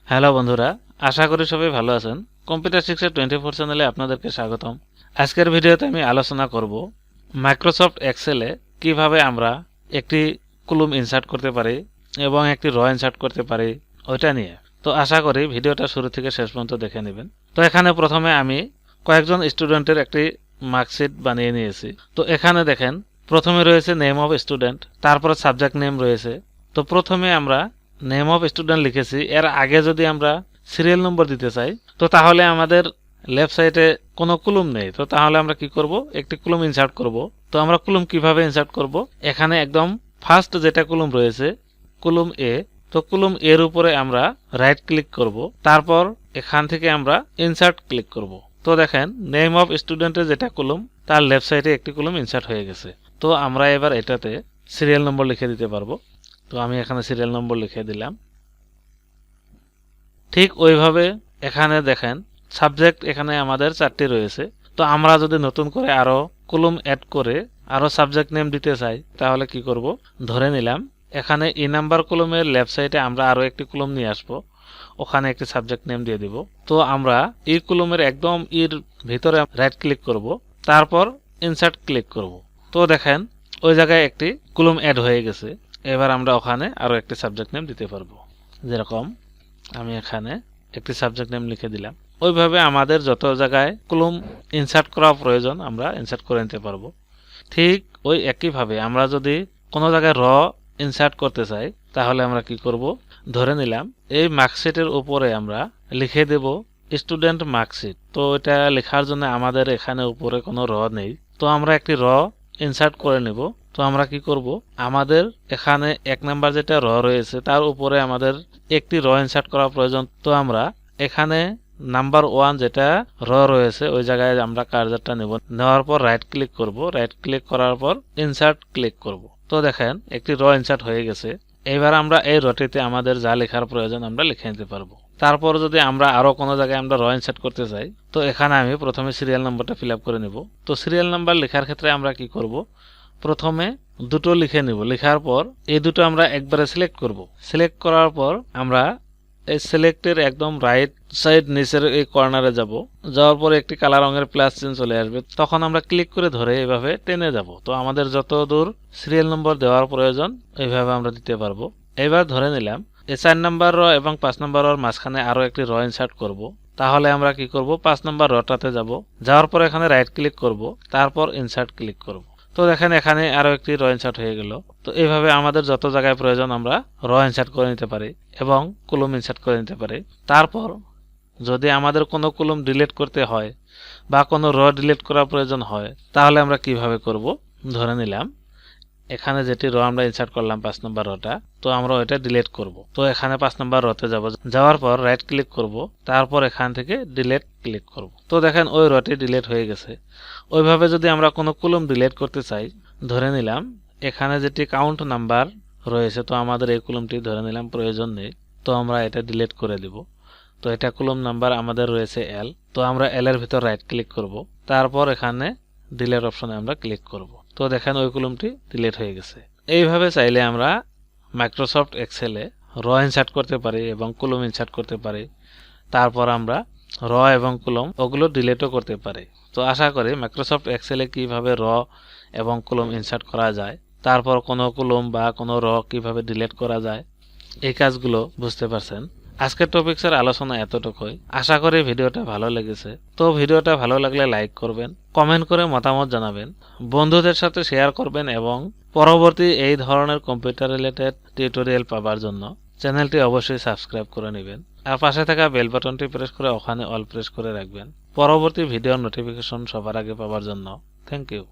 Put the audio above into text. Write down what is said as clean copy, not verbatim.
Hello বন্ধুরা, আশা করি সবাই ভালো আছেন। কম্পিউটার শিক্ষা 24 চ্যানেলে আপনাদেরকে স্বাগতম। আজকের ভিডিওতে আমি আলোচনা করব মাইক্রোসফট এক্সেলে কিভাবে আমরা একটি কলম ইনসার্ট করতে পারি এবং একটি র ইনসার্ট করতে পারি ওইটা নিয়ে। তো আশা করি ভিডিওটা শুরু থেকে শেষ পর্যন্ত দেখে নেবেন। তো এখানে প্রথমে আমি কয়েকজন স্টুডেন্টের একটি মার্কশিট বানিয়ে নিয়েছি। তো এখানে দেখেন প্রথমে রয়েছে নেম অফ স্টুডেন্ট, তারপর সাবজেক্ট নেম রয়েছে। তো প্রথমে আমরা নেম অফ স্টুডেন্ট লিখেছি, এর আগে যদি আমরা সিরিয়াল নম্বর দিতে চাই তো তাহলে আমাদের লেফট সাইডে কোনো কলম নেই। তো তাহলে আমরা কি করব, একটি কলম ইনসার্ট করব। তো আমরা কলম কিভাবে ইনসার্ট করব, এখানে একদম ফার্স্ট যেটা কলম রয়েছে কলম এ, তো কলম এর উপরে আমরা রাইট ক্লিক করব, তারপর এখান থেকে আমরা ইনসার্ট ক্লিক করব। তো দেখেন নেম অফ স্টুডেন্টের যেটা কলম তার লেফট সাইডে একটি কলম ইনসার্ট হয়ে গেছে। তো আমরা এবার এটাতে সিরিয়াল নম্বর লিখে দিতে পারবো। তো আমি এখানে সিরিয়াল নম্বর লিখে দিলাম। ঠিক ওইভাবে এখানে দেখেন সাবজেক্ট এখানে আমাদের 4টি রয়েছে। তো আমরা যদি নতুন করে আরো কলম অ্যাড করে আরো সাবজেক্ট নেম দিতে চাই তাহলে কি করব, ধরে নিলাম এখানে ই নাম্বার কলমের লেফট সাইডে আমরা আরো একটি কলম নিয়ে আসব, ওখানে একটি সাবজেক্ট নেম দিয়ে দিব। তো আমরা এই কলমের একদম এর ভিতরে রাইট ক্লিক করব, তারপর ইনসার্ট ক্লিক করব। তো দেখেন ওই জায়গায় একটি কলম অ্যাড হয়ে গেছে। এবার আমরা ওখানে আরো একটি সাবজেক্ট নেম দিতে পারবো, যেরকম আমি এখানে একটি সাবজেক্ট নেম লিখে দিলাম। ওইভাবে আমাদের যত জায়গায় কলম ইনসার্ট করা প্রয়োজন আমরা ইনসার্ট করে নিতে পারবো। ঠিক ওই একইভাবে আমরা যদি কোনো জায়গায় র ইনসার্ট করতে চাই তাহলে আমরা কি করব, ধরে নিলাম এই মার্কশিটের উপরে আমরা লিখে দেব স্টুডেন্ট মার্কশিট। তো এটা লেখার জন্য আমাদের এখানে উপরে কোনো র নেই, তো আমরা একটি র ইনসার্ট করে নেব। তো আমরা কি করব, আমাদের এখানে 1 নাম্বার যেটা র রয়েছে তার উপরে আমাদের একটি র ইনসার্ট করা প্রয়োজন। তো আমরা এখানে নাম্বার 1 যেটা র রয়েছে ওই জায়গায় আমরা কার্সারটা নেব, নেওয়ার পর রাইট ক্লিক করব, রাইট ক্লিক করার পর ইনসার্ট ক্লিক করব। তো দেখেন একটি র ইনসার্ট হয়ে গেছে। এবার আমরা এই রটিতে আমাদের যা লেখার প্রয়োজন আমরা লিখে নিতে পারবো। তারপর যদি আমরা আরো কোনো জায়গায় আমরা র ইনসার্ট করতে চাই তো এখানে আমি প্রথমে সিরিয়াল নাম্বারটা ফিল আপ করে নেব। তো সিরিয়াল নাম্বার লেখার ক্ষেত্রে আমরা কি করব, প্রথমে দুটো লিখে নিব, লেখার পর এই দুটো আমরা একবারে সিলেক্ট করব। সিলেক্ট করার পর আমরা এই সিলেক্টের একদম রাইট সাইড নিচের এই কর্নারে যাব, যাওয়ার পর একটি কালো রঙের প্লাস চিহ্ন চলে আসবে, তখন আমরা ক্লিক করে ধরে এভাবে টেনে যাব। তো আমাদের যত দূর সিরিয়াল নম্বর দেওয়ার প্রয়োজন এইভাবে আমরা দিতে পারবো। এবার ধরে নিলাম এই 4 নাম্বার র এবং 5 নাম্বার রর মাঝখানে আরো একটি র ইনসার্ট করব। তাহলে আমরা কি করব, 5 নাম্বার রটাতে যাব, যাওয়ার পর এখানে রাইট ক্লিক করব, তারপর ইনসার্ট ক্লিক করব। তো দেখেন এখানে আরো একটি র ইনসার্ট হয়ে গেল। তো এইভাবে আমাদের যত জায়গায় প্রয়োজন আমরা র ইনসার্ট করে নিতে পারি এবং কলম ইনসার্ট করে নিতে পারি। তারপর যদি আমাদের কোনো কলম ডিলিট করতে হয় বা কোনো র ডিলিট করার প্রয়োজন হয় তাহলে আমরা কিভাবে করব, ধরে নিলাম এখানে যেটি র আমরা ইনসার্ট করলাম 5 নাম্বার রটা, তো আমরা ওইটা ডিলিট করব। তো এখানে 5 নাম্বার রতে যাব, যাওয়ার পর রাইট ক্লিক করব, তারপর এখান থেকে ডিলিট ক্লিক করব। তো দেখেন ওই রটি ডিলিট হয়ে গেছে। ওইভাবে যদি আমরা কোনো কলম ডিলিট করতে চাই, ধরে নিলাম এখানে যেটি কাউন্ট নাম্বার রয়েছে, তো আমাদের এই কলমটি ধরে নিলাম প্রয়োজন নেই, তো আমরা এটা ডিলিট করে দিব। তো এটা কলম নাম্বার আমাদের রয়েছে এল, তো আমরা এল এর ভিতর রাইট ক্লিক করব, তারপর এখানে ডিলিট অপশনে আমরা ক্লিক করব। তো দেখেন ওই কলমটি ডিলিট হয়ে গেছে। এইভাবে চাইলে আমরা মাইক্রোসফট এক্সেলে র ইনসার্ট করতে পারি এবং কলম ইনসার্ট করতে পারি। তারপর আমরা র এবং কলম ওগুলো ডিলিটও করতে পারি। তো আশা করি মাইক্রোসফট এক্সেলে কিভাবে র এবং কলম ইনসার্ট করা যায়, তারপর কোনো কলম বা কোনো র কিভাবে ডিলিট করা যায়, এই কাজগুলো বুঝতে পারছেন। আজকের টপিকসের আলোচনা এতটুকুই। আশা করি ভিডিওটা ভালো লেগেছে। তো ভিডিওটা ভালো লাগলে লাইক করবেন, কমেন্ট করে মতামত জানাবেন, বন্ধুদের সাথে শেয়ার করবেন এবং পরবর্তী এই ধরনের কম্পিউটার রিলেটেড টিউটোরিয়াল পাওয়ার জন্য চ্যানেলটি অবশ্যই সাবস্ক্রাইব করে নেবেন আর পাশে থাকা বেল বাটনটি প্রেস করে ওখানে অল প্রেস করে রাখবেন পরবর্তী ভিডিওর নোটিফিকেশন সবার আগে পাওয়ার জন্য। Thank you.